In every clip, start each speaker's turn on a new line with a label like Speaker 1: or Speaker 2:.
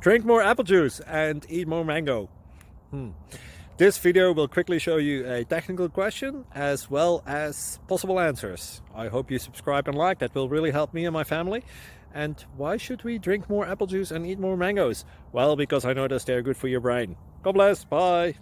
Speaker 1: Drink more apple juice and eat more mango. This video will quickly show you a technical question as well as possible answers. I hope you subscribe and like, that will really help me and my family. And why should we drink more apple juice and eat more mangoes? Well, because I noticed they're good for your brain. God bless, bye!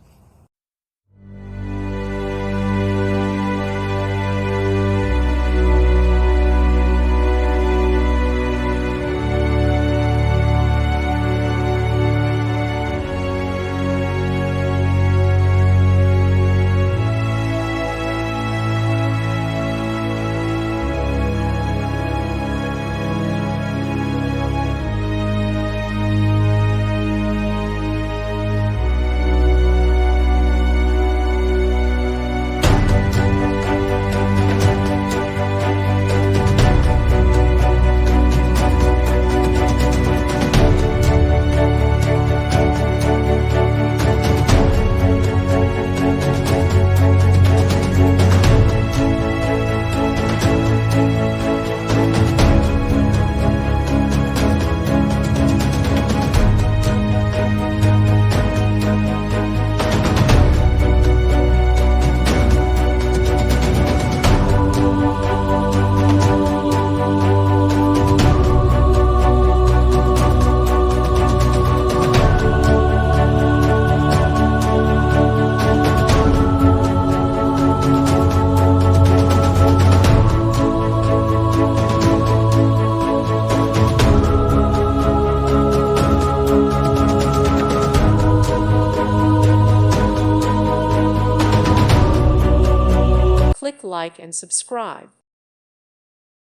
Speaker 2: Click like and subscribe.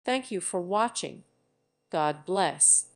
Speaker 2: Thank you for watching. God bless.